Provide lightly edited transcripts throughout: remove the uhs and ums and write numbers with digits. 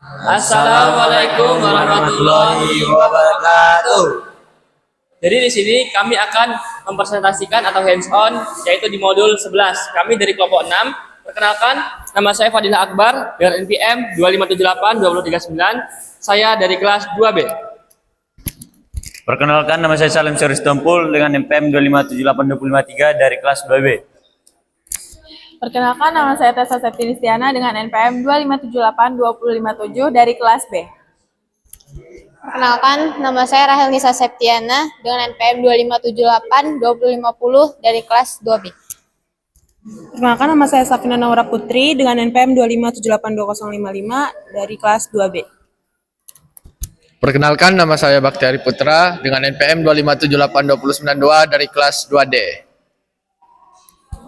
Assalamualaikum warahmatullahi wabarakatuh. Jadi di sini kami akan mempresentasikan atau hands-on yaitu di modul 11. Kami dari kelompok 6. Perkenalkan, nama saya Fadilah Akbar dengan NPM 2578239. Saya dari kelas 2B. Perkenalkan, nama saya Salim Syarif Tompul dengan NPM 2578253 dari kelas 2B. Perkenalkan, nama saya Tessa Septilistiana dengan NPM 2578257 dari kelas B. Perkenalkan, nama saya Rahel Nisa Septiana dengan NPM 2578-2050 dari kelas 2B. Perkenalkan, nama saya Safina Naura Putri dengan NPM 257820055 dari kelas 2B. Perkenalkan, nama saya Baktiari Putra dengan NPM 2578292 dari kelas 2D.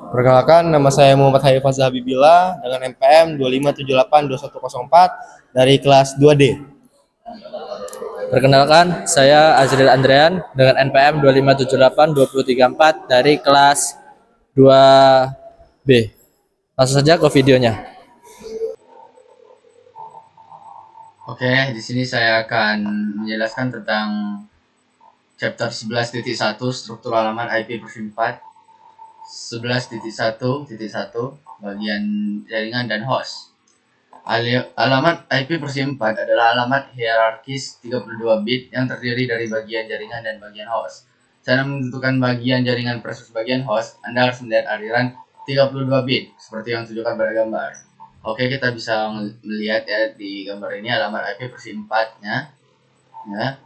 Perkenalkan, nama saya Muhammad Haifaz Habibillah dengan NPM 257821004 dari kelas 2D. Perkenalkan, saya Azril Andrean dengan NPM 2578234 dari kelas 2B. Langsung saja ke videonya. Oke, di sini saya akan menjelaskan tentang chapter 11.1 struktur halaman IP versi 4. 11.1.1 bagian jaringan dan host. Alamat IP versi 4 adalah alamat hierarkis 32 bit yang terdiri dari bagian jaringan dan bagian host. Cara menentukan bagian jaringan versus bagian host, Anda harus melihat aliran 32 bit seperti yang ditunjukkan pada gambar. Oke, kita bisa melihat ya di gambar ini alamat IP versi 4-nya. Ya.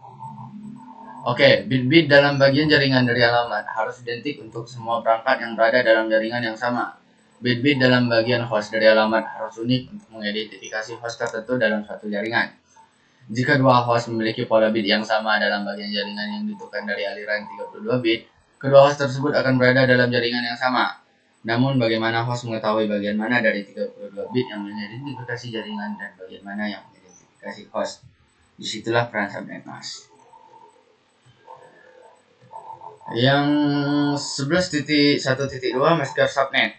Oke, bit-bit dalam bagian jaringan dari alamat harus identik untuk semua perangkat yang berada dalam jaringan yang sama. Bit-bit dalam bagian host dari alamat harus unik untuk mengidentifikasi host tertentu dalam suatu jaringan. Jika dua host memiliki pola bit yang sama dalam bagian jaringan yang ditentukan dari aliran 32 bit, kedua host tersebut akan berada dalam jaringan yang sama. Namun bagaimana host mengetahui bagian mana dari 32 bit yang mengidentifikasi jaringan dan bagian mana yang mengidentifikasi host? Disitulah peran subnet mask. Yang 11.1.2 masker subnet.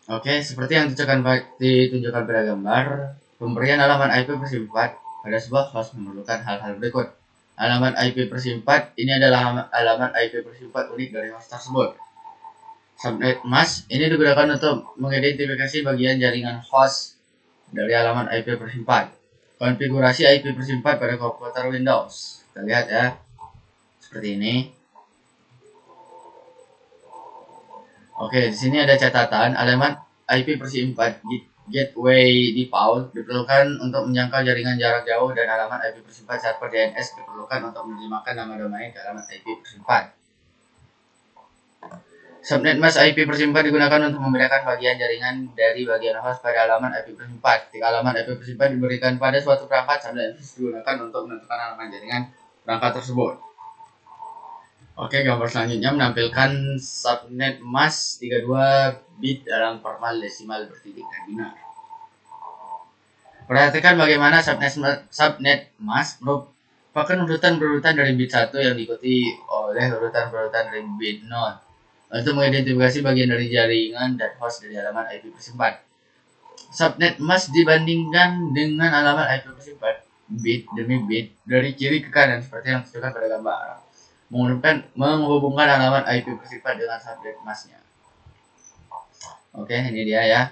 Oke, seperti yang ditunjukkan pada gambar, pemberian alamat IP versi 4 pada sebuah host memerlukan hal-hal berikut. Alamat IP versi 4 ini adalah alamat IP versi 4 unik dari host tersebut. Subnet mask ini digunakan untuk mengidentifikasi bagian jaringan host dari alamat IP versi 4. Konfigurasi IP versi 4 pada komputer Windows. Kita lihat ya, seperti ini. Oke, di sini ada catatan alamat IP versi 4 gateway default diperlukan untuk menjangkau jaringan jarak jauh dan alamat IP versi 4 server DNS diperlukan untuk menerjemahkan nama domain ke alamat IP versi 4. Subnet mask IP versi 4 digunakan untuk membedakan bagian jaringan dari bagian host pada alamat IP versi 4. Ketika alamat IP versi 4 diberikan pada suatu perangkat, subnet mask digunakan untuk menentukan alamat jaringan perangkat tersebut. Oke, gambar selanjutnya menampilkan subnet mask 32 bit dalam format desimal bertitik dan binar. Perhatikan bagaimana subnet mask merupakan urutan-berurutan dari bit 1 yang diikuti oleh urutan-berurutan dari bit 0 untuk mengidentifikasi bagian dari jaringan dan host dari alamat IP versi 4. Subnet mask dibandingkan dengan alamat IP versi 4 bit demi bit dari kiri ke kanan seperti yang ditunjukkan pada gambar, menghubungkan alamat IP versi 4 dengan subnet masknya. Oke, ini dia ya.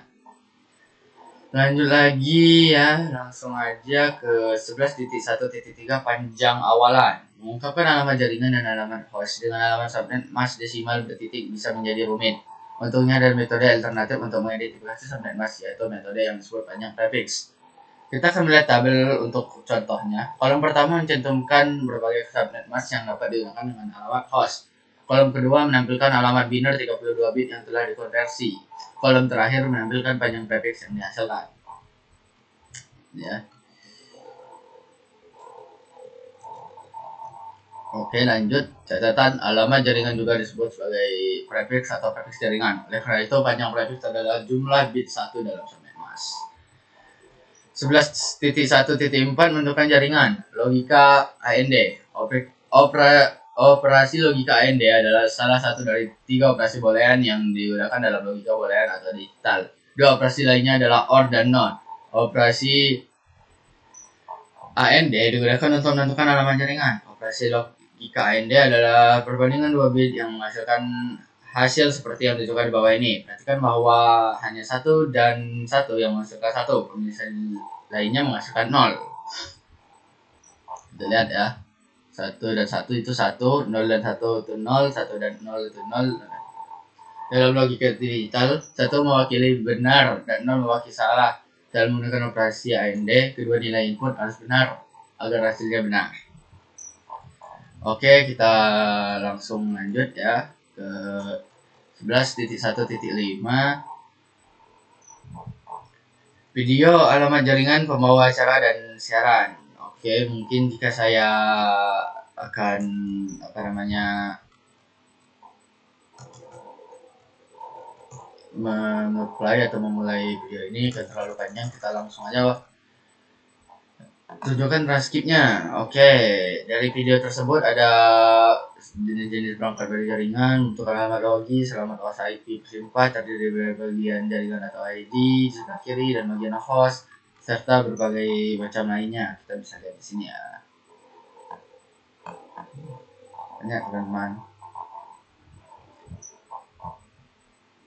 Lanjut lagi ya, langsung aja ke 11.1.3 panjang awalan. Mengungkapkan alamat jaringan dan alamat host dengan alamat subnet mask desimal bertitik bisa menjadi rumit. Untungnya ada metode alternatif untuk mengidentifikasi subnet mask, yaitu metode yang disebut panjang prefix. Kita akan melihat tabel untuk contohnya. Kolom pertama mencantumkan berbagai subnet mask yang dapat digunakan dengan alamat host. Kolom kedua menampilkan alamat binar 32 bit yang telah dikonversi. Kolom terakhir menampilkan panjang prefix yang dihasilkan. Ya. Oke, lanjut. Catatan, alamat jaringan juga disebut sebagai prefix atau prefix jaringan. Oleh karena itu, panjang prefix adalah jumlah bit 1 dalam subnet mask. 11.1.4 menentukan jaringan. Logika AND. Operasi logika AND adalah salah satu dari 3 operasi boolean yang digunakan dalam logika boolean atau digital. 2 operasi lainnya adalah OR dan NOT. Operasi AND digunakan untuk menentukan alamat jaringan. Operasi logika AND adalah perbandingan dua bit yang menghasilkan hasil seperti yang ditunjukkan di bawah ini. Perhatikan bahwa hanya 1 dan 1 yang menghasilkan 1, penyelesaian lainnya menghasilkan 0. Kita lihat ya. 1 dan 1 itu 1, 0 dan 1 itu 0, 1 dan 0 itu 0. Dalam logika digital, 1 mewakili benar dan 0 mewakili salah. Dalam menggunakan operasi AND, kedua nilai input harus benar agar hasilnya benar. Oke, kita langsung lanjut ya ke 11.1.5. Video alamat jaringan pembawa acara dan siaran. Oke, mungkin jika saya akan mengapply atau memulai video ini akan terlalu panjang, kita langsung aja tunjukkan transkripnya. Oke, dari video tersebut ada jenis-jenis perangkat dari jaringan untuk alamat logis, alamat host IP bersifat terdiri dari bagian jaringan atau ID sebelah kiri dan bagian host serta berbagai macam lainnya. Kita bisa lihat di sini ya. Banyak teman-teman.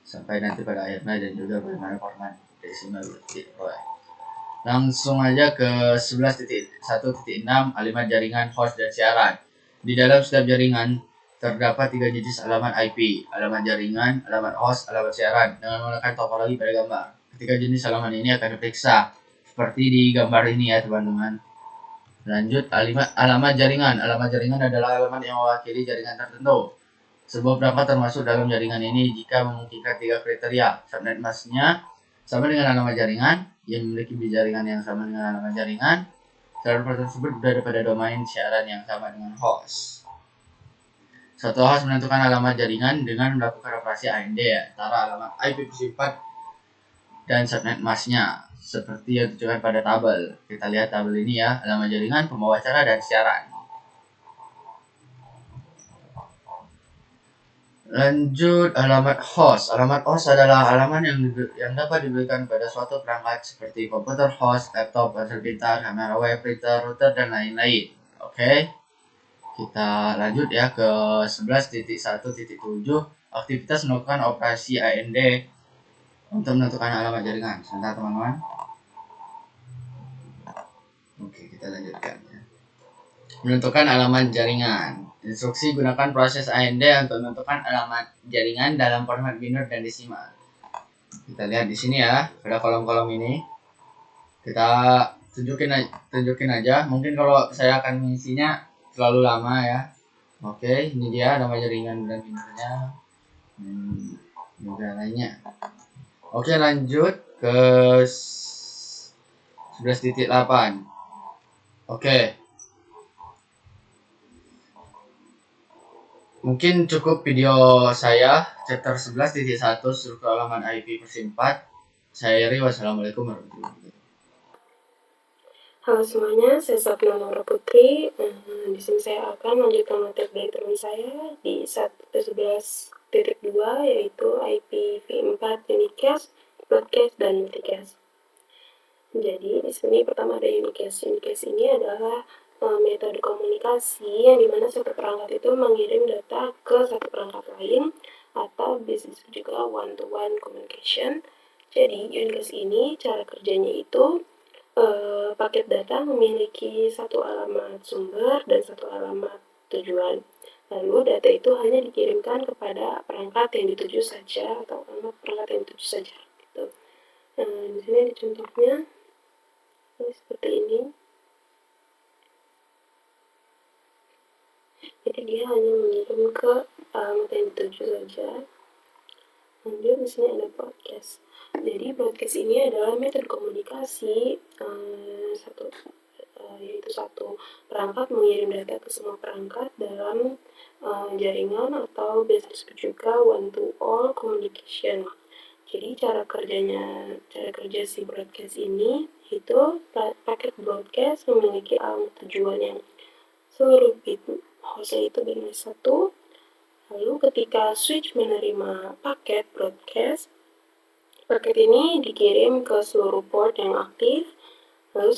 Sampai nanti pada akhirnya dan juga bagaimana format desimal Roy. Langsung aja ke 11.1.6 alamat jaringan host dan siaran. Di dalam setiap jaringan terdapat 3 jenis alamat IP, alamat jaringan, alamat host, alamat siaran dengan menggunakan topologi pada gambar. Ketiga jenis alamat ini akan diperiksa seperti di gambar ini ya teman-teman. Lanjut, alamat jaringan. Alamat jaringan adalah alamat yang mewakili jaringan tertentu. Sebuah perangkat termasuk dalam jaringan ini jika memungkinkan 3 kriteria. Subnet masknya sama dengan alamat jaringan, yang memiliki jaringan yang sama dengan alamat jaringan. Server tersebut berada pada domain siaran yang sama dengan host. Suatu host menentukan alamat jaringan dengan melakukan operasi AND antara alamat IP4 dan subnet masknya, seperti yang ditunjukkan pada tabel. Kita lihat tabel ini ya, alamat jaringan, pembawa acara, dan siaran. Lanjut, alamat host. Alamat host adalah alamat yang dapat diberikan pada suatu perangkat seperti komputer host, laptop, ponsel pintar, kamera web, printer, router, dan lain-lain. Oke, kita lanjut ya ke 11.1.7. Aktivitas melakukan operasi AND untuk menentukan alamat jaringan. Sebentar teman-teman. Oke, kita lanjutkan ya. Menentukan alamat jaringan. Instruksi gunakan proses AND untuk menentukan alamat jaringan dalam format binary dan desimal. Kita lihat di sini ya, pada kolom-kolom ini. Kita tunjukin aja. Mungkin kalau saya akan mengisinya terlalu lama ya. Oke, ini dia nama jaringan dan binarynya. Juga lainnya. Oke, lanjut ke 11.8. Oke. Mungkin cukup video saya chapter 11.1 struktur alamat IP/4. Saya Yeri, wassalamualaikum warahmatullahi wabarakatuh. Halo semuanya, saya Safina Laura Putri. Di sini saya akan melanjutkan materi dari teman saya di 11.2 yaitu IPv4 unicast, broadcast, dan multicast. Jadi di sini pertama ada unicast. Unicast ini adalah metode komunikasi yang dimana satu perangkat itu mengirim data ke satu perangkat lain atau bisa juga one-to-one communication. Jadi unicast ini cara kerjanya itu paket data memiliki satu alamat sumber dan satu alamat tujuan. Lalu data itu hanya dikirimkan kepada perangkat yang dituju saja atau alamat perangkat yang dituju saja. Gitu. Di sini ada contohnya seperti ini. Jadi dia hanya mengirim ke alamat yang dituju saja. Lanjut di sini ada broadcast. Jadi broadcast ini adalah metode komunikasi yaitu satu perangkat mengirim data ke semua perangkat dalam jaringan atau biasa disebut juga one-to-all communication. Jadi cara kerja si broadcast ini itu paket broadcast memiliki alamat tujuan yang seluruh bit hostnya itu binary 1. Lalu ketika switch menerima paket broadcast, paket ini dikirim ke seluruh port yang aktif. Lalu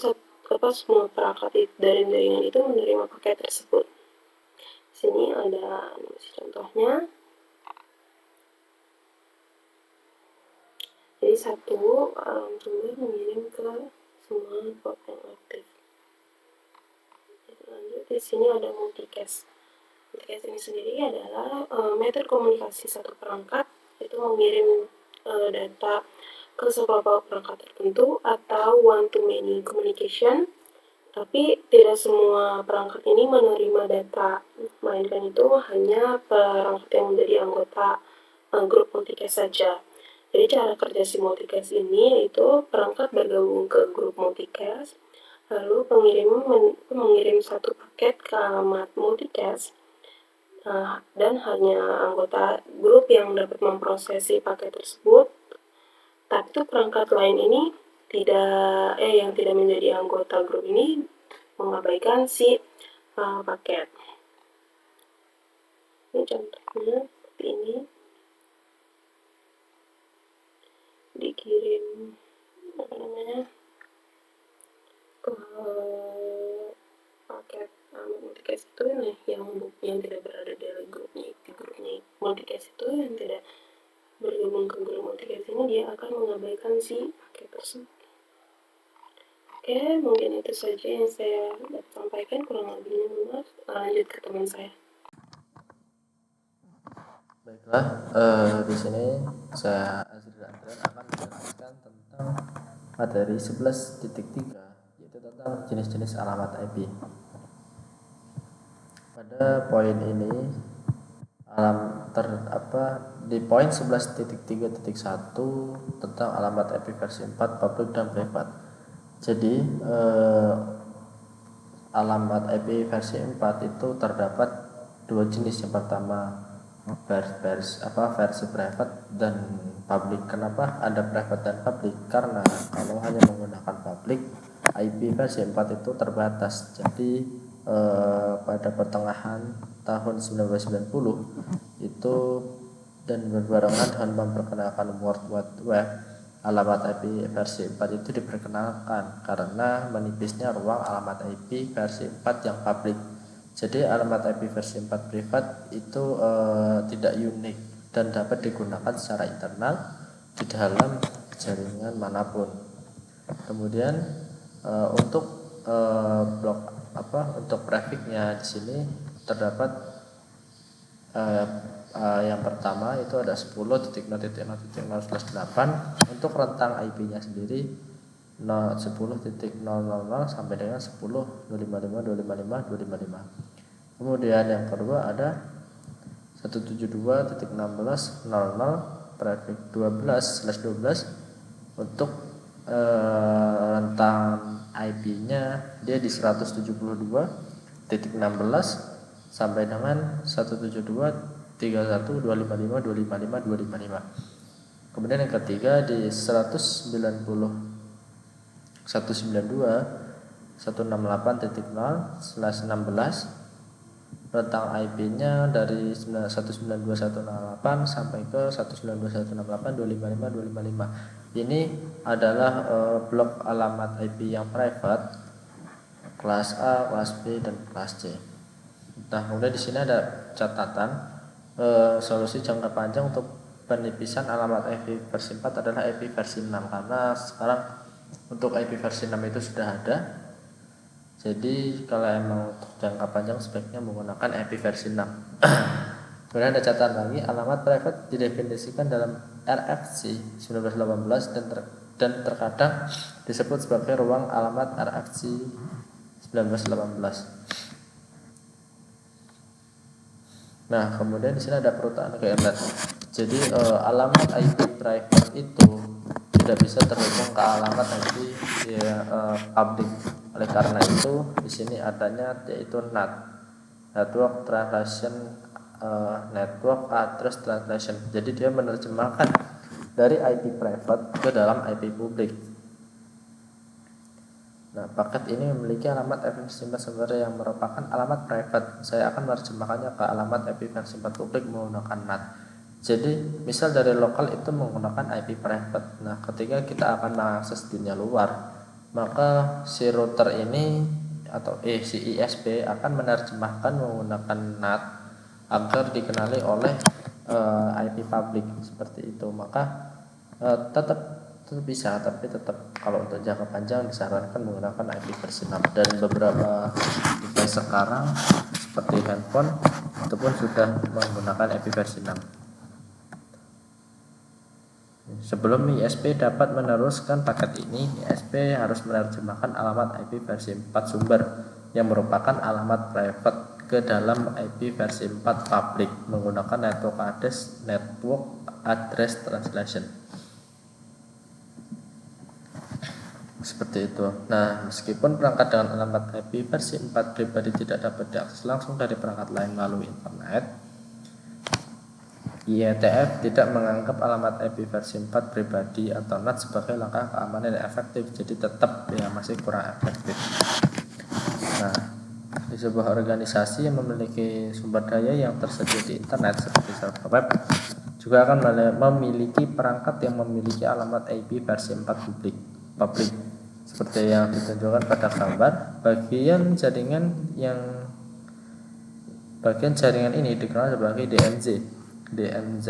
semua perangkat dari jaringan itu menerima paket tersebut. Sini ada animasi contohnya. Jadi satu sumber mengirim ke semua port yang aktif. Lanjut, di sini ada multicast. Multicast ini sendiri adalah metode komunikasi satu perangkat, yaitu mengirim data ke sekelompok perangkat tertentu atau one-to-many communication. Tapi tidak semua perangkat ini menerima data, melainkan itu hanya perangkat yang menjadi anggota grup multicast saja. Jadi cara kerja si multicast ini yaitu perangkat bergabung ke grup multicast, lalu mengirim satu paket ke alamat multicast, dan hanya anggota grup yang dapat memprosesi paket tersebut. Tapi tuh perangkat lain ini yang tidak menjadi anggota grup ini mengabaikan si paket. Ini contohnya seperti ini. Dikirim ke paket multicast itu, nah yang tidak berada di grupnya multicast itu, yang tidak bergabung ke grup multicast ini, dia akan mengabaikan si paket tersebut. Oke, mungkin itu saja yang saya dapat sampaikan, kurang lebihnya maaf. Lanjut ke teman saya. Baiklah, di sini saya Azril Andrian akan menjelaskan tentang materi 11.3, yaitu tentang jenis-jenis alamat IP. Pada poin ini di poin 11.3.1 tentang alamat IP versi 4 public dan private. Jadi alamat IP versi 4 itu terdapat dua jenis. Yang pertama versi private dan public. Kenapa ada private dan public? Karena kalau hanya menggunakan public, IP versi 4 itu terbatas. Jadi pada pertengahan tahun 1990 itu, dan berbarengan dengan memperkenalkan World Wide Web, alamat IP versi 4 itu diperkenalkan karena menipisnya ruang alamat IP versi 4 yang public. Jadi alamat IP versi 4 privat itu tidak unik dan dapat digunakan secara internal di dalam jaringan manapun. Kemudian untuk untuk prefixnya di sini terdapat yang pertama itu ada 10.0.0.0/8. Untuk rentang IP-nya sendiri 10.000 sampai dengan 10.255.255.255. Kemudian yang kedua ada 172.16.00 prefix 12/12. Untuk rentang IP-nya dia di 172.16 sampai dengan 172.31.255.255.255. Kemudian yang ketiga di 168.0/16 rentang IP-nya dari 192.168 sampai ke 192.168.255.255. Ini adalah blok alamat IP yang private kelas A, kelas B, dan kelas C. Nah, kemudian di sini ada catatan solusi jangka panjang untuk penipisan alamat IP versi 4 adalah IP versi 6, karena sekarang untuk IP versi 6 itu sudah ada. Jadi kalau emang untuk jangka panjang sebaiknya menggunakan IP versi 6. Kemudian ada catatan lagi, alamat private didefinisikan dalam RFC 1918 dan terkadang disebut sebagai ruang alamat RFC 1918. Nah, kemudian di sini ada perutaan keempat. Jadi alamat IP private itu tidak bisa terhubung ke alamat IP public. Oleh karena itu, di sini adanya yaitu NAT, Network Translation Network Address Translation. Jadi dia menerjemahkan dari IP private ke dalam IP publik. Nah, paket ini memiliki alamat IP versi 4 sebenarnya yang merupakan alamat private. Saya akan menerjemahkannya ke alamat IP versi 4 publik menggunakan NAT. Jadi, misal dari lokal itu menggunakan IP private. Nah, ketika kita akan mengakses dunia luar, maka si router ini atau si ISP akan menerjemahkan menggunakan NAT agar dikenali oleh IP public seperti itu. Maka tetap bisa, tapi tetap kalau untuk jangka panjang disarankan menggunakan IP versi 6. Dan beberapa device sekarang seperti handphone itu pun sudah menggunakan IP versi 6. Sebelum ISP dapat meneruskan paket ini, ISP harus menerjemahkan alamat IP versi 4 sumber yang merupakan alamat private ke dalam IP versi 4 public menggunakan network address translation. Seperti itu. Nah, meskipun perangkat dengan alamat IP versi 4 pribadi tidak dapat diakses langsung dari perangkat lain melalui internet, IETF tidak menganggap alamat IP versi 4 pribadi atau NAT sebagai langkah keamanan yang efektif, jadi tetap ya masih kurang efektif. Nah, di sebuah organisasi yang memiliki sumber daya yang tersedia di internet seperti server web juga akan memiliki perangkat yang memiliki alamat IP versi 4 publik seperti yang ditunjukkan pada gambar. Bagian jaringan ini dikenal sebagai DMZ,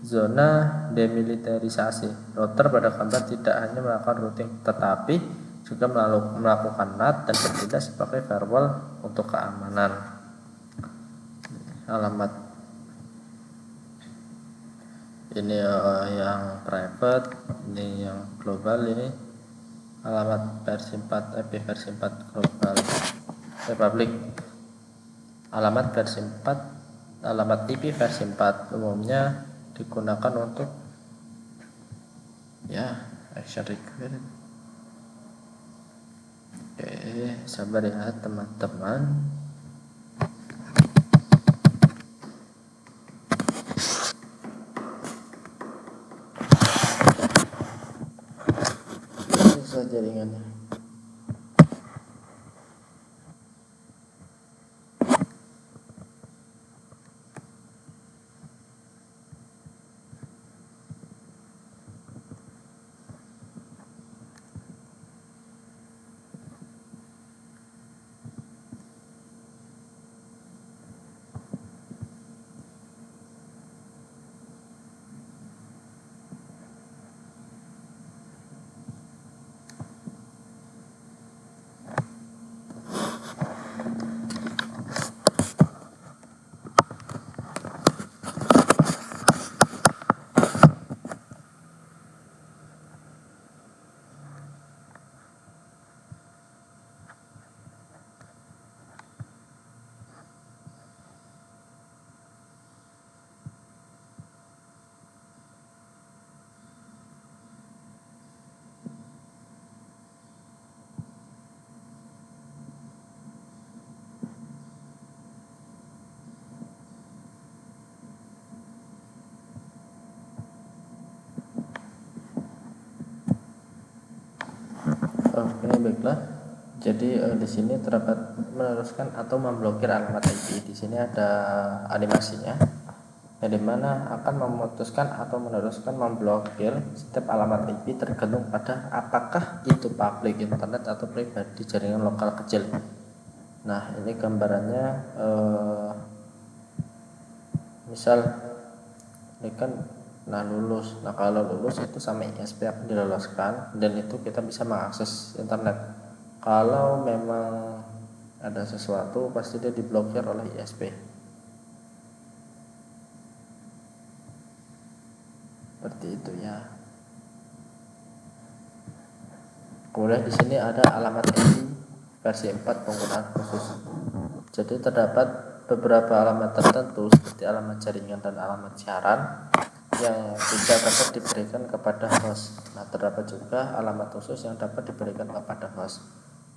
zona demilitarisasi. Router pada gambar tidak hanya melakukan routing tetapi juga melakukan NAT dan bertindak sebagai firewall untuk keamanan. Alamat ini yang private, ini yang global, ini alamat versi 4 IP versi 4 global public. Alamat IP versi 4 umumnya digunakan untuk action required. Oke, sabar ya teman-teman. Susah jaringannya. Oke, baiklah. Jadi di sini terdapat meneruskan atau memblokir alamat IP. Di sini ada animasinya, yang dimana akan memutuskan atau meneruskan memblokir setiap alamat IP tergantung pada apakah itu public internet atau pribadi jaringan lokal kecil. Nah, ini gambarannya. Misal ini kan lulus. Nah, kalau lulus itu sama ISP akan diloloskan dan itu kita bisa mengakses internet. Kalau memang ada sesuatu pasti dia diblokir oleh ISP. Seperti itu ya. Kemudian di sini ada alamat IP versi 4 penggunaan khusus. Jadi terdapat beberapa alamat tertentu seperti alamat jaringan dan alamat siaran yang tidak dapat diberikan kepada host. Nah, terdapat juga alamat khusus yang dapat diberikan kepada host,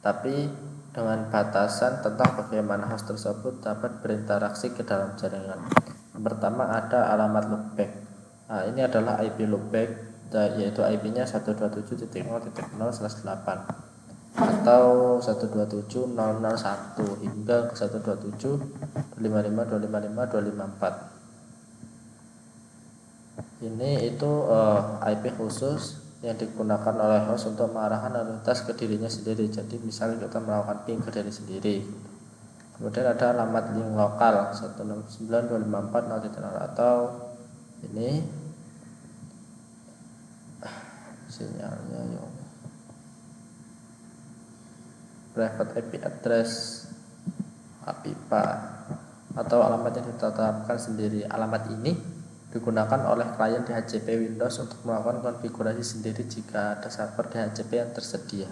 tapi dengan batasan tentang bagaimana host tersebut dapat berinteraksi ke dalam jaringan. Yang pertama ada alamat loopback. Nah, ini adalah IP loopback, yaitu IP-nya 127.0.0/8 atau 127.001 hingga ke 127.255.255.254. Ini itu IP khusus yang digunakan oleh host untuk mengarahkan lalu lintas ke dirinya sendiri. Jadi misalnya kita melakukan ping ke diri sendiri. Kemudian ada alamat link lokal 169.254.0.0 atau ini sinyalnya yuk. Private IP address APIPA atau alamat yang ditetapkan sendiri. Alamat ini digunakan oleh klien DHCP Windows untuk melakukan konfigurasi sendiri jika ada server DHCP yang tersedia.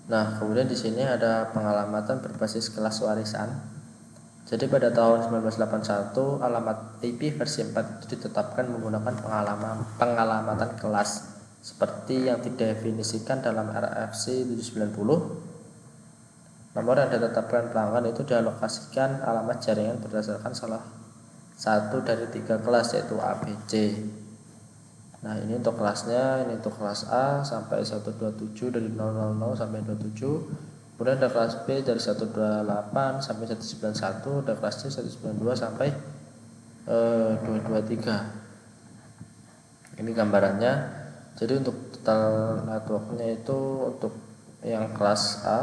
Nah, kemudian di sini ada pengalamatan berbasis kelas warisan. Jadi pada tahun 1981 alamat IP versi 4 itu ditetapkan menggunakan pengalamatan kelas seperti yang didefinisikan dalam RFC 790. Nomor yang ditetapkan pelanggan itu dialokasikan alamat jaringan berdasarkan salah satu dari 3 kelas yaitu ABC. Nah, ini untuk kelasnya, ini untuk kelas A sampai 127 dari 000 sampai 27. Kemudian ada kelas B dari 128 sampai 191, ada kelas C 192 sampai 223. Ini gambarannya. Jadi untuk total networknya itu untuk yang kelas A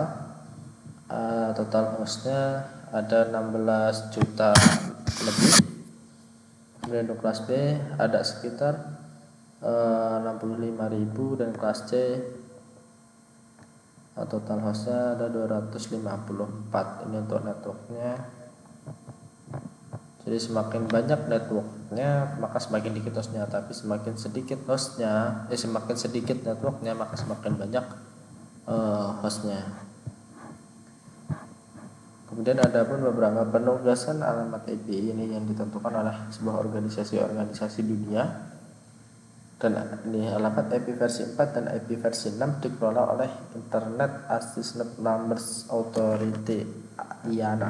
total hostnya ada 16 juta lebih. Kemudian untuk kelas B ada sekitar 65.000 dan kelas C total hostnya ada 254. Ini untuk networknya. Jadi semakin banyak networknya maka semakin dikit hostnya, tapi semakin sedikit hostnya semakin sedikit networknya maka semakin banyak hostnya. Kemudian ada pun beberapa penugasan alamat IP ini yang ditentukan oleh sebuah organisasi dunia. Dan ini alamat IP versi 4 dan IP versi 6 dikelola oleh Internet Access Numbers Authority IANA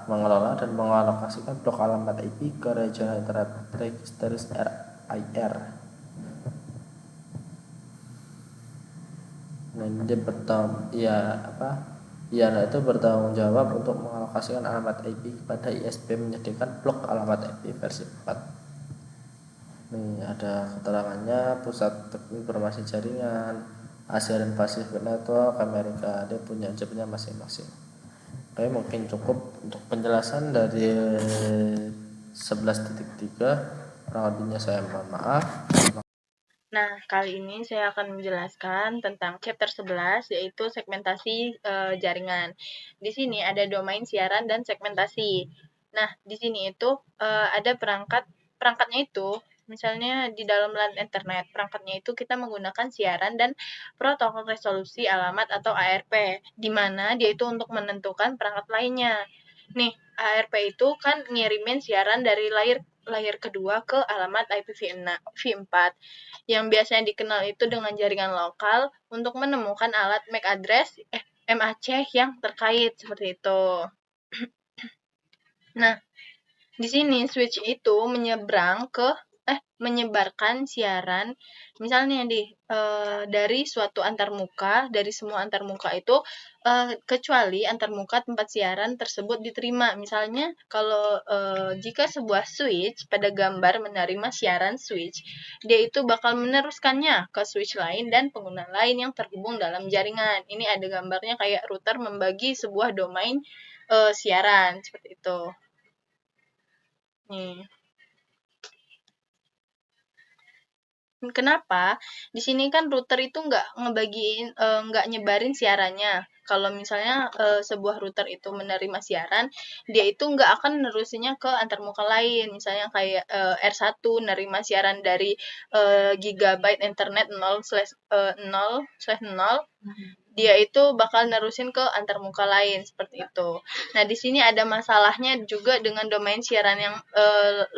mengelola dan mengalokasikan blok alamat IP ke Regional Internet Registries RIR. Nah, ini IANA itu bertanggung jawab untuk mengalokasikan alamat IP kepada ISP menyediakan blok alamat IP versi 4. Ini ada keterangannya, Pusat Informasi Jaringan, ASEAN Pacific Network, Amerika, dia punya jobnya masing-masing. Oke, mungkin cukup untuk penjelasan dari 11.3. Kurang lebihnya saya mohon maaf. Nah, kali ini saya akan menjelaskan tentang chapter 11, yaitu segmentasi jaringan. Di sini ada domain siaran dan segmentasi. Nah, di sini itu ada perangkatnya itu, misalnya di dalam LAN internet, perangkatnya itu kita menggunakan siaran dan protokol resolusi alamat atau ARP, di mana dia itu untuk menentukan perangkat lainnya. Nih, ARP itu kan ngirimin siaran dari layer kedua ke alamat IPv4 yang biasanya dikenal itu dengan jaringan lokal untuk menemukan alat MAC address MAC yang terkait seperti itu. Nah, di sini switch itu menyebarkan siaran misalnya dari suatu antarmuka, dari semua antarmuka itu kecuali antarmuka tempat siaran tersebut diterima. Misalnya kalau jika sebuah switch pada gambar menerima siaran switch, dia itu bakal meneruskannya ke switch lain dan pengguna lain yang terhubung dalam jaringan. Ini ada gambarnya kayak router membagi sebuah domain siaran seperti itu. Nih. Kenapa? Di sini kan router itu nggak nyebarin siarannya. Kalau misalnya sebuah router itu menerima siaran, dia itu nggak akan nerusinnya ke antarmuka lain. Misalnya kayak R1 nerima siaran dari gigabyte internet 0/0, dia itu bakal nerusin ke antarmuka lain seperti itu. Nah, di sini ada masalahnya juga dengan domain siaran yang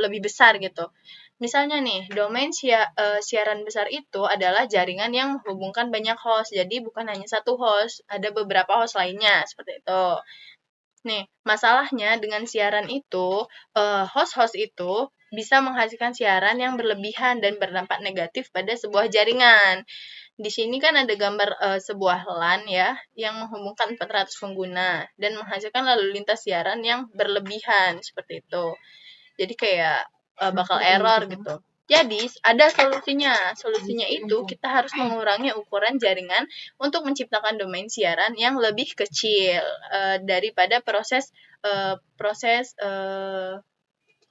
lebih besar gitu. Misalnya nih, domain siaran besar itu adalah jaringan yang menghubungkan banyak host. Jadi bukan hanya satu host, ada beberapa host lainnya seperti itu. Nih, masalahnya dengan siaran itu, host-host itu bisa menghasilkan siaran yang berlebihan dan berdampak negatif pada sebuah jaringan. Di sini kan ada gambar sebuah LAN ya, yang menghubungkan 400 pengguna dan menghasilkan lalu lintas siaran yang berlebihan seperti itu. Jadi kayak bakal error gitu. Jadi ada solusinya. Solusinya itu kita harus mengurangi ukuran jaringan untuk menciptakan domain siaran yang lebih kecil daripada proses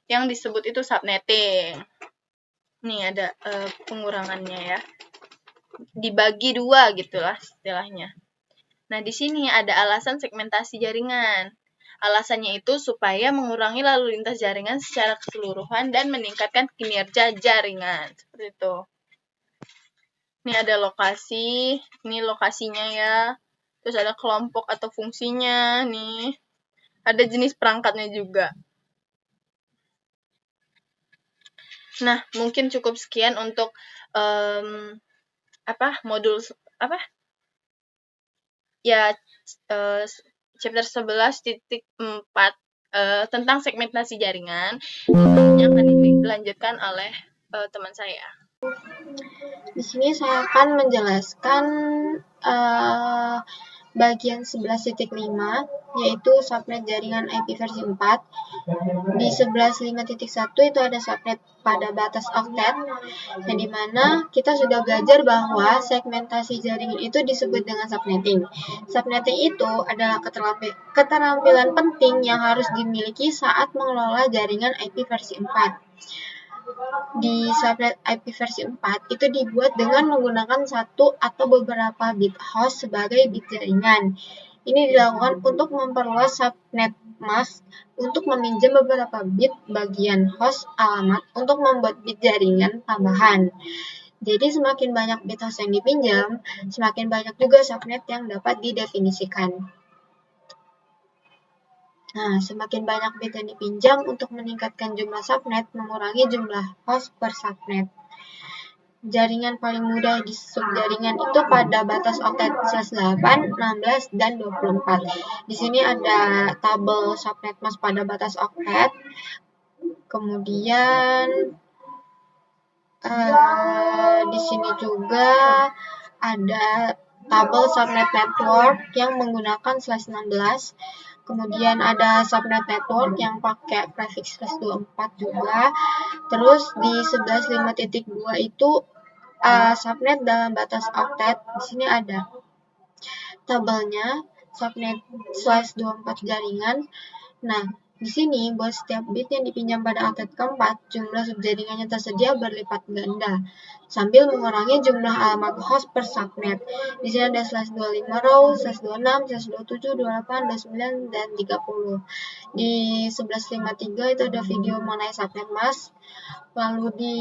yang disebut itu subnetting. Nih ada pengurangannya ya. Dibagi 2 gitulah istilahnya. Nah, di sini ada alasan segmentasi jaringan. Alasannya itu supaya mengurangi lalu lintas jaringan secara keseluruhan dan meningkatkan kinerja jaringan. Seperti itu. Ini ada lokasi, ini lokasinya ya. Terus ada kelompok atau fungsinya nih. Ada jenis perangkatnya juga. Nah, mungkin cukup sekian untuk modul ya chapter 11.4 tentang segmentasi jaringan. Yang akan dilanjutkan oleh teman saya. Di sini saya akan menjelaskan bagian 11.5 yaitu subnet jaringan IP versi 4. Di 11.5.1 itu ada subnet pada batas oktet, yang dimana kita sudah belajar bahwa segmentasi jaringan itu disebut dengan subnetting. Subnetting itu adalah keterampilan penting yang harus dimiliki saat mengelola jaringan IP versi 4. Di subnet IP versi 4 itu dibuat dengan menggunakan satu atau beberapa bit host sebagai bit jaringan. Ini dilakukan untuk memperluas subnet mask untuk meminjam beberapa bit bagian host alamat untuk membuat bit jaringan tambahan. Jadi semakin banyak bit host yang dipinjam, semakin banyak juga subnet yang dapat didefinisikan. Nah, semakin banyak bit yang dipinjam untuk meningkatkan jumlah subnet, mengurangi jumlah host per subnet. Jaringan paling mudah di subjaringan itu pada batas oktet /8, 16, dan 24. Di sini ada tabel subnet mask pada batas oktet. Kemudian di sini juga ada tabel subnet network yang menggunakan /16. Kemudian ada subnet network yang pakai prefix /24 juga. Terus di 11.5.2 itu subnet dalam batas oktet. Di sini ada tabelnya subnet /24 jaringan. Nah, di sini buat setiap bit yang dipinjam pada oktet keempat, jumlah subjaringannya tersedia berlipat ganda, sambil mengurangi jumlah alamat host per subnet. Di sini ada /25 row, /26, /27, 28, 29, dan 30. Di 11.5.3 itu ada video mengenai subnet mask. Lalu di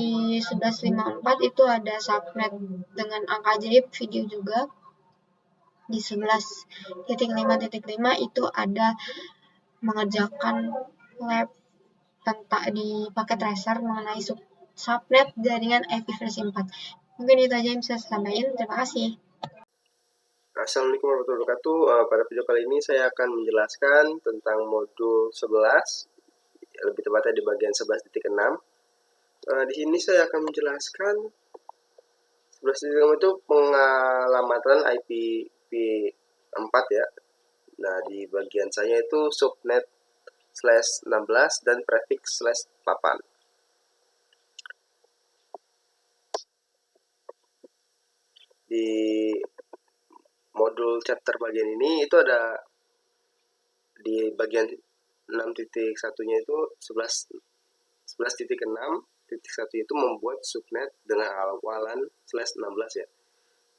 11.5.4 itu ada subnet dengan angka ajaib video juga. Di 11.5.5 itu ada mengerjakan lab tentang dipakai tracer mengenai subnet jaringan IP versi 4. Mungkin itu aja yang bisa saya sampaikan. Terima kasih. Assalamualaikum warahmatullahi wabarakatuh. Pada video kali ini saya akan menjelaskan tentang modul 11, lebih tepatnya di bagian 11.6. Di sini saya akan menjelaskan 11.6 itu pengalamatan IPv4 ya. Nah, di bagian saya itu subnet /16 dan prefix /8. Di modul chapter bagian ini itu ada di bagian 6.1-nya itu 11.6.1 itu membuat subnet dengan awalan /16 ya.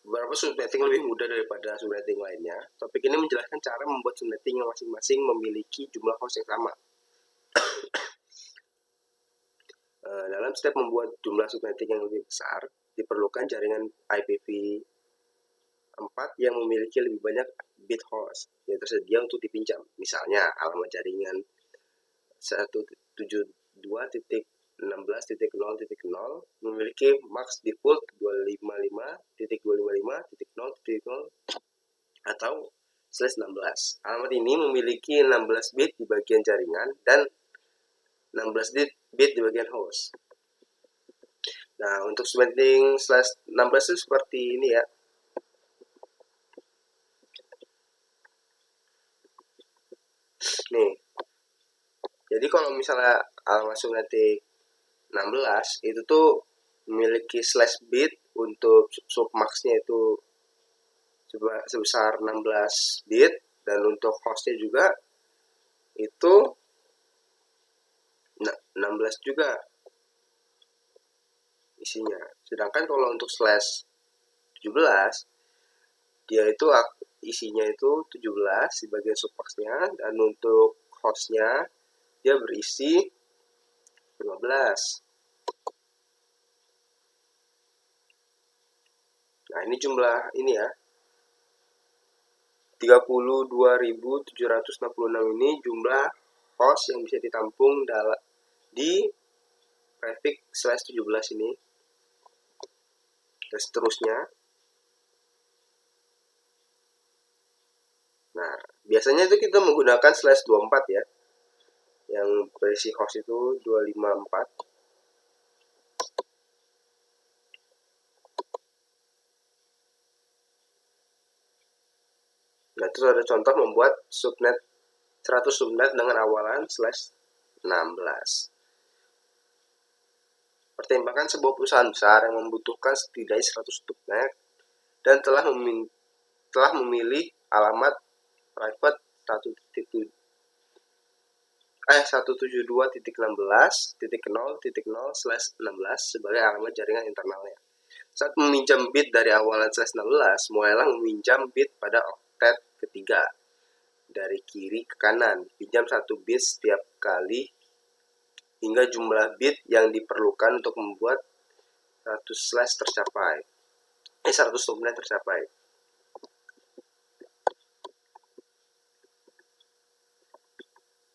Beberapa subnetting lebih mudah daripada subnetting lainnya. Topik ini menjelaskan cara membuat subnetting yang masing-masing memiliki jumlah host yang sama. Dalam step membuat jumlah subnetting yang lebih besar, diperlukan jaringan IPv4 yang memiliki lebih banyak bit host yang tersedia untuk dipinjam. Misalnya, alamat jaringan 172.16.0.0 memiliki max default 255.255.0.0 atau /16. Alamat ini memiliki 16 bit di bagian jaringan dan 16 bit di bagian host. Nah, untuk subnetting /16 itu seperti ini ya. Nih. Jadi kalau misalnya alamat subnetting 16 itu tuh memiliki slash bit untuk submaxnya itu sebesar 16 bit, dan untuk hostnya juga itu 16 juga isinya. Sedangkan kalau untuk slash 17 dia itu isinya itu 17 di bagian submaxnya, dan untuk hostnya dia berisi 15. Nah, ini jumlah ini ya. 32.766 ini jumlah host yang bisa ditampung di prefix slash 17 ini. Dan seterusnya. Nah, biasanya itu kita menggunakan slash 24 ya. Yang berisi host itu 254. Nah, terus ada contoh membuat subnet 100 subnet dengan awalan slash 16. Pertimbangkan sebuah perusahaan besar yang membutuhkan setidaknya 100 subnet dan telah memilih alamat private 172.16.0.0/16 sebagai alamat jaringan internalnya. Saat meminjam bit dari awalan slash 16, mulailah meminjam bit pada oktet ketiga dari kiri ke kanan. Pinjam 1 bit setiap kali hingga jumlah bit yang diperlukan untuk membuat 100 subnet tercapai.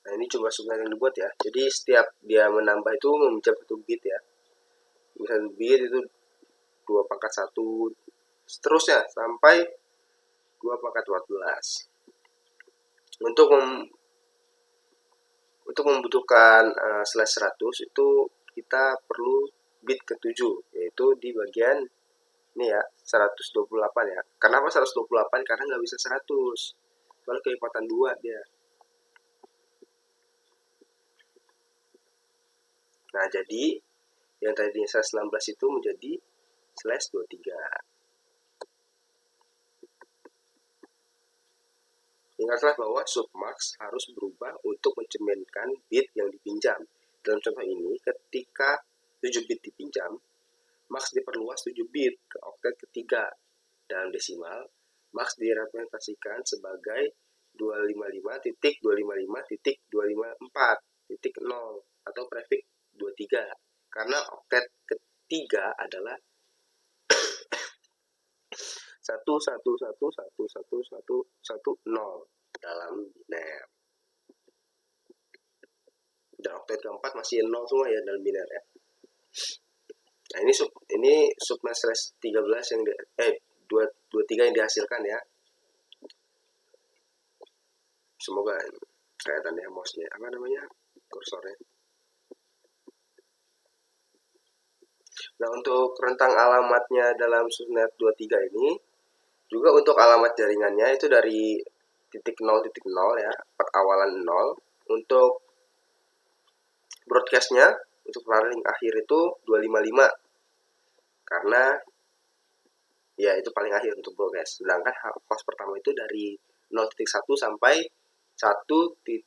Nah, ini jumlah subnet yang dibuat ya. Jadi setiap dia menambah itu meminjam 1 bit ya. Misalnya bit itu 2 pangkat 1, seterusnya sampai 2 pangkat 14. Untuk membutuhkan slash 100 itu kita perlu bit ke-7, yaitu di bagian ini ya, 128 ya. Kenapa 128? Karena nggak bisa 100. Soalnya kelipatan 2 dia. Nah, jadi yang tadinya slash 16 itu menjadi slash 23. Ingatlah bahwa submax harus berubah untuk mencerminkan bit yang dipinjam. Dalam contoh ini, ketika 7 bit dipinjam, max diperluas 7 bit ke oktet ketiga. Dalam desimal, max direpresentasikan sebagai 255.255.254.0 atau prefix 23. Karena oktet ketiga adalah 111111110 dalam biner. Dan oktet keempat masih 0 semua ya dalam biner ya. Nah, ini subnet slash 13 yang 23 yang dihasilkan ya. Semoga kelihatan ya mouse-nya, kursornya. Nah, untuk rentang alamatnya dalam subnet 23 ini juga untuk alamat jaringannya itu dari titik 0 ya, perawalan 0. Untuk broadcastnya untuk paling akhir itu 255 karena ya itu paling akhir untuk broadcast. Sedangkan host pertama itu dari 0.1 sampai 1.254.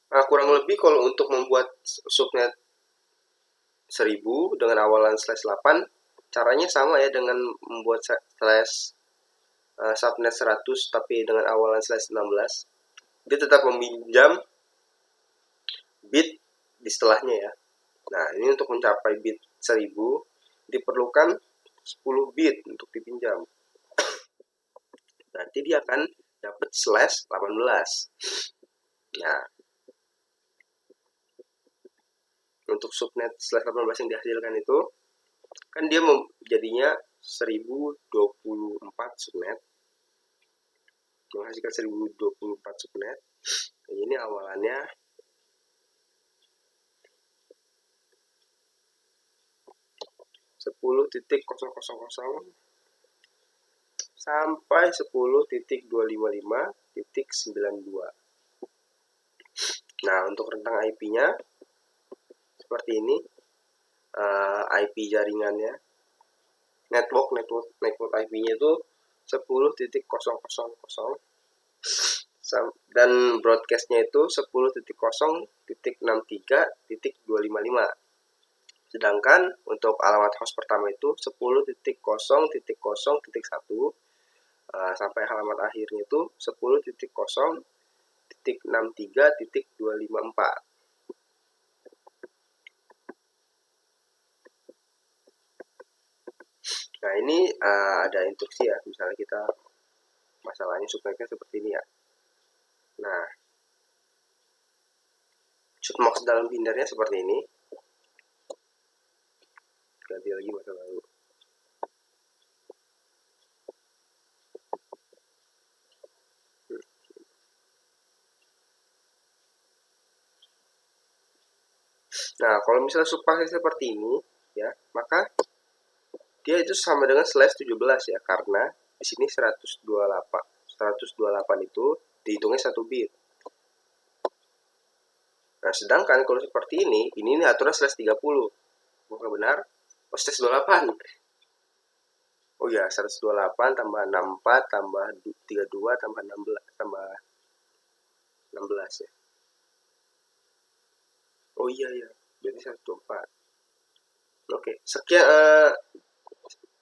Nah, kurang lebih kalau untuk membuat subnet 1000 dengan awalan slash 8, caranya sama ya dengan membuat slash subnet 100 tapi dengan awalan slash 16. Dia tetap meminjam bit di setelahnya ya. Nah, ini untuk mencapai bit 1000 diperlukan 10 bit untuk dipinjam. Berarti dia akan dapat slash 18. Nah, untuk subnet slash 18 yang dihasilkan itu kan dia jadinya 1024 subnet, menghasilkan 1024 subnet. Ini awalannya 10.000 sampai 10.255.0.0 11.11.92. Nah, untuk rentang IP-nya seperti ini. IP jaringannya, network IP-nya itu 10.0.0 dan broadcast-nya itu 10.0.63.255. Sedangkan untuk alamat host pertama itu 10.0.0.1 sampai alamat akhirnya itu 10.0.63.254. Nah, ini ada instruksi ya, misalnya kita masalahnya subnetnya seperti ini ya. Nah, submox dalam bindernya seperti ini. Ganti lagi masa lalu. Nah, kalau misalnya subpaket seperti ini ya, maka dia itu sama dengan /17 ya, karena di sini 128 itu dihitungnya 1 bit. Nah, sedangkan kalau seperti ini aturan /30. Bukan benar? Oh, /28. Oh ya, 128 tambah 64 tambah 32 tambah 16 ya. Oh iya ya, berarti 124. Oke, sekian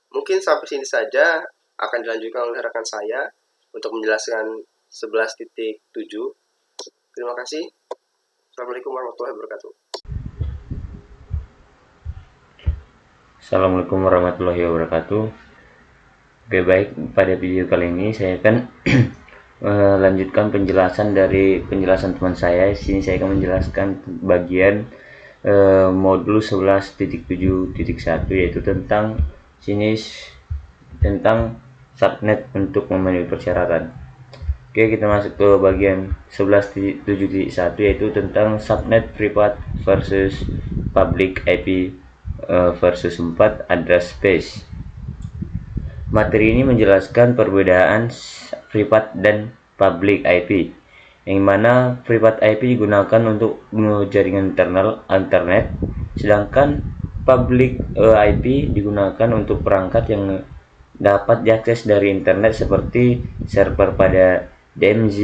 mungkin sampai sini saja, akan dilanjutkan oleh rekan saya untuk menjelaskan 11.7. Terima kasih. Assalamualaikum warahmatullahi wabarakatuh. Assalamualaikum warahmatullahi wabarakatuh. Oke, baik, pada video kali ini saya akan lanjutkan penjelasan dari penjelasan teman saya. Di sini saya akan menjelaskan bagian modul 11.7.1, yaitu tentang subnet untuk memenuhi persyaratan. Oke, kita masuk ke bagian 11.7.1, yaitu tentang subnet privat versus public IP versus 4 address space. Materi ini menjelaskan perbedaan privat dan public IP, yang mana privat IP digunakan untuk jaringan internal internet, sedangkan public IP digunakan untuk perangkat yang dapat diakses dari internet seperti server pada DMZ.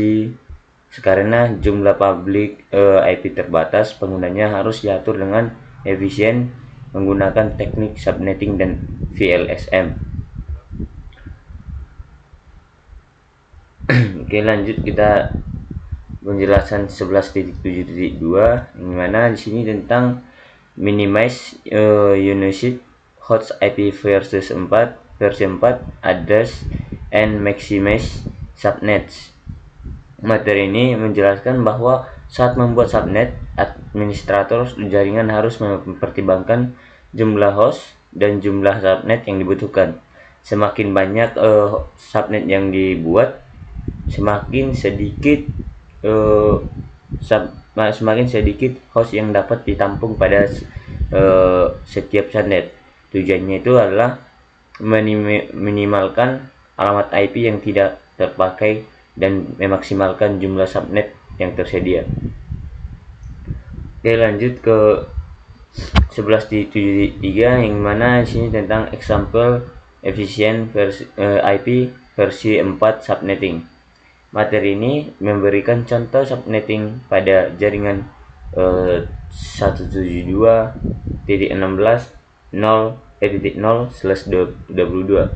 Karena jumlah public IP terbatas, penggunanya harus diatur dengan efisien menggunakan teknik subnetting dan VLSM. Oke, lanjut kita penjelasan 11.7.2, yang mana di sini tentang minimize unit host IP versus 4 versi 4 address and maximize subnets. Materi ini menjelaskan bahwa saat membuat subnet, administrator jaringan harus mempertimbangkan jumlah host dan jumlah subnet yang dibutuhkan. Semakin banyak subnet yang dibuat, semakin sedikit host yang dapat ditampung pada setiap subnet. Tujuannya itu adalah minimalkan alamat IP yang tidak terpakai dan memaksimalkan jumlah subnet yang tersedia. Oke, lanjut ke 11.7.3, yang mana di sini tentang example efficient IP versi 4 subnetting. Materi ini memberikan contoh subnetting pada jaringan 172.16.0/22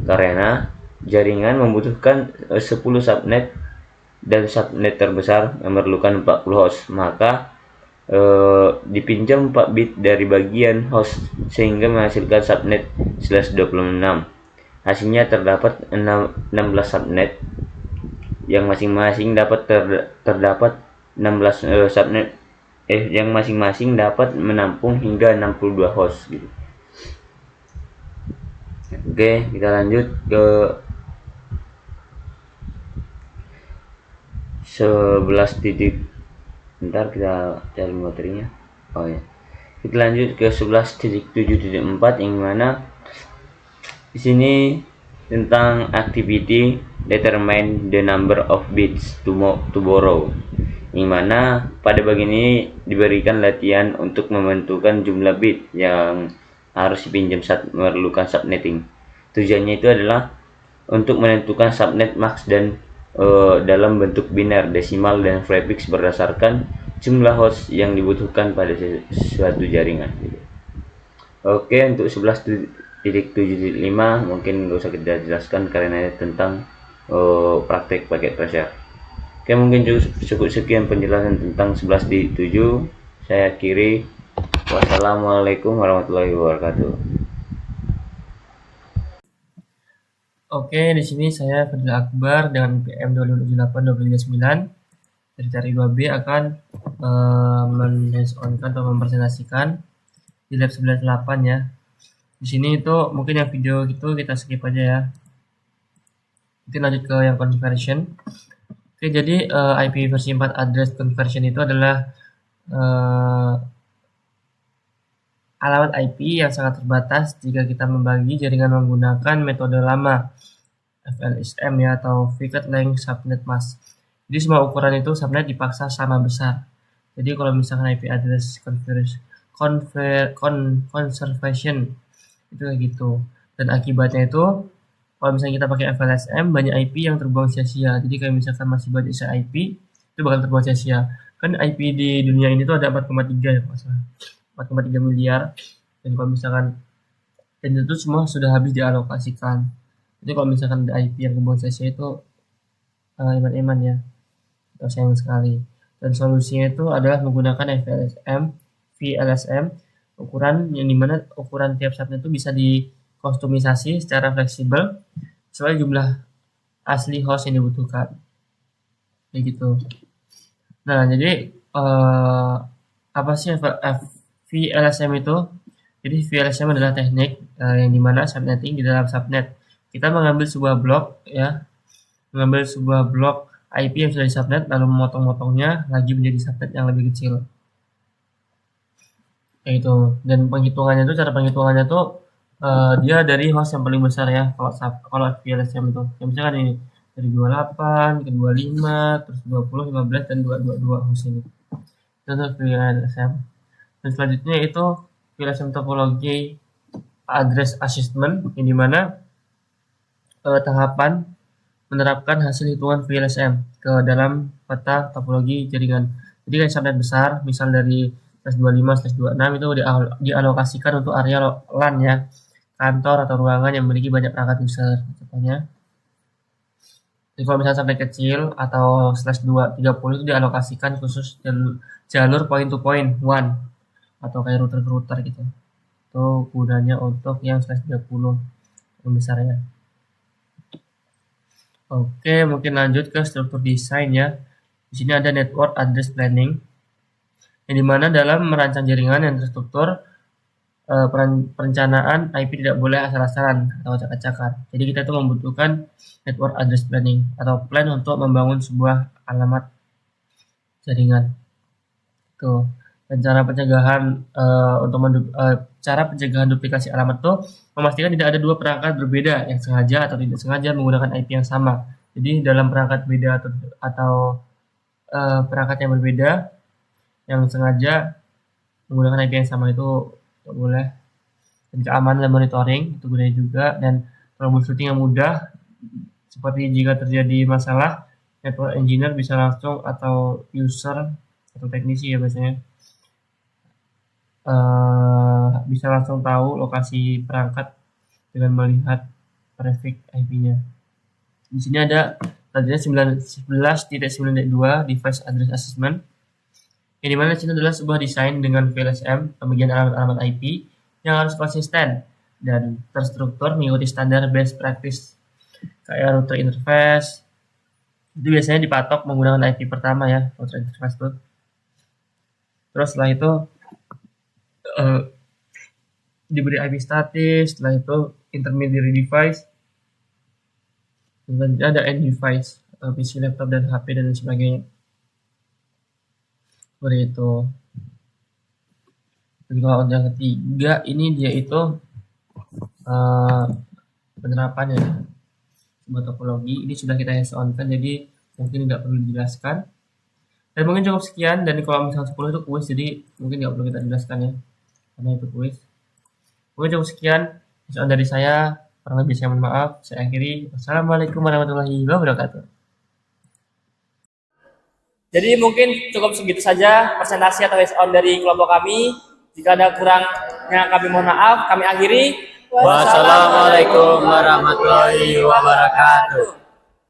karena jaringan membutuhkan 10 subnet dan subnet terbesar memerlukan 40 host, maka dipinjam 4 bit dari bagian host sehingga menghasilkan subnet /26. Hasilnya terdapat 16 subnet yang masing-masing dapat terdapat 16 subnet yang masing-masing dapat menampung hingga 62 host gitu. Oke, kita lanjut ke 11 titik. Bentar, kita cari materinya. Oh ya, kita lanjut ke 11.7.4, yang mana di sini tentang activity determine the number of bits to borrow, yang mana pada bagian ini diberikan latihan untuk menentukan jumlah bit yang harus dipinjam saat memerlukan subnetting. Tujuannya itu adalah untuk menentukan subnet max dan dalam bentuk biner, desimal, dan prefix berdasarkan jumlah host yang dibutuhkan pada suatu jaringan. Oke, untuk 11.7.5 mungkin nggak usah kita jelaskan karena tentang praktek paket tracer. Oke, mungkin cukup sekian penjelasan tentang 11.7. Saya akhiri. Wassalamualaikum warahmatullahi wabarakatuh. Oke, di sini saya Fadil Akbar dengan PM 2078-2039 dari Cari 2B akan men-hands-on atau mempresentasikan di lab 98 ya. Di sini itu mungkin yang video itu kita skip aja ya. Mungkin lanjut ke yang conversion. Oke, jadi IP versi 4 address conversion itu adalah alamat IP yang sangat terbatas jika kita membagi jaringan menggunakan metode lama FLSM ya, atau Fixed Length Subnet Mask. Jadi semua ukuran itu subnet dipaksa sama besar. Jadi kalau misalkan IP address conservation itu kayak gitu. Dan akibatnya itu kalau misalnya kita pakai FLSM, banyak IP yang terbuang sia-sia. Jadi kalau misalkan masih banyak sisa IP, itu bakal terbuang sia-sia. Kan IP di dunia ini tuh ada 4,3 ya masalah. 4,3 miliar. Dan kalau misalkan itu semua sudah habis dialokasikan. Jadi kalau misalkan ada IP yang terbuang sia-sia itu iman-iman ya. Atau sayang sekali. Dan solusinya itu adalah menggunakan VLSM, ukuran yang dimana ukuran tiap subnet itu bisa dikustomisasi secara fleksibel sesuai jumlah asli host yang dibutuhkan. Kayak gitu. Nah, jadi apa sih VLSM itu? Jadi VLSM adalah teknik yang dimana subnetting di dalam subnet. Kita mengambil sebuah blok ya, mengambil sebuah blok IP yang sudah di subnet lalu memotong-motongnya lagi menjadi subnet yang lebih kecil. Kayak itu. Dan penghitungannya itu, cara penghitungannya tuh dia dari host yang paling besar ya. Kalau VLSM itu, yang misalkan ini dari 28 ke 25 terus 20, 15 dan 222 host ini. Itu VLSM. Dan selanjutnya itu VLSM topologi address assessment, yang dimana tahapan menerapkan hasil hitungan VLSM ke dalam peta topologi jaringan. Jadi kayak subnet besar, misal dari /25/26 itu dialokasikan untuk area LAN ya, kantor atau ruangan yang memiliki banyak perangkat user contohnya. Jadi kalau misalnya subnet kecil atau /230 itu dialokasikan khusus jalur point to point one atau kayak router gitu. Itu gunanya untuk yang /30 yang besar ya. Oke, mungkin lanjut ke struktur desain ya. Di sini ada network address planning, yang dimana dalam merancang jaringan yang terstruktur, perencanaan IP tidak boleh asal-asalan atau acak-acakan. Jadi kita itu membutuhkan network address planning atau plan untuk membangun sebuah alamat jaringan. Tuh. Dan cara pencegahan cara pencegahan duplikasi alamat itu memastikan tidak ada dua perangkat berbeda yang sengaja atau tidak sengaja menggunakan IP yang sama. Jadi dalam perangkat beda atau perangkat yang berbeda yang sengaja menggunakan IP yang sama itu tidak boleh. Dan keamanan dan monitoring itu gunanya juga, dan troubleshooting yang mudah seperti jika terjadi masalah, network engineer bisa langsung atau user atau teknisi ya biasanya bisa langsung tahu lokasi perangkat dengan melihat prefix IP-nya. Di sini ada tadinya 11.9.2 device address assessment, yang dimana ini adalah sebuah desain dengan VLSM pembagian alamat IP yang harus konsisten dan terstruktur mengikuti standar best practice kayak router interface. Itu biasanya dipatok menggunakan IP pertama ya, router interface tuh. Terus setelah itu diberi IP statis, setelah itu intermediary device, dan ada end device atau PC, laptop, dan HP dan sebagainya. Seperti itu. Dan kalau yang ketiga ini dia itu penerapannya. buat topologi. Ini sudah kita hands on kan, jadi mungkin nggak perlu dijelaskan. Dan mungkin cukup sekian, dan kalau misalnya 10 itu kuis, jadi mungkin nggak perlu kita jelaskan ya, karena itu kuis. Mungkin cukup sekian hands on dari saya, kurang lebih saya mohon maaf. Saya akhiri, wassalamualaikum warahmatullahi wabarakatuh. Jadi mungkin cukup segitu saja presentasi atau hands on dari kelompok kami. Jika ada kurangnya kami mohon maaf. Kami akhiri. Wassalamualaikum warahmatullahi wabarakatuh.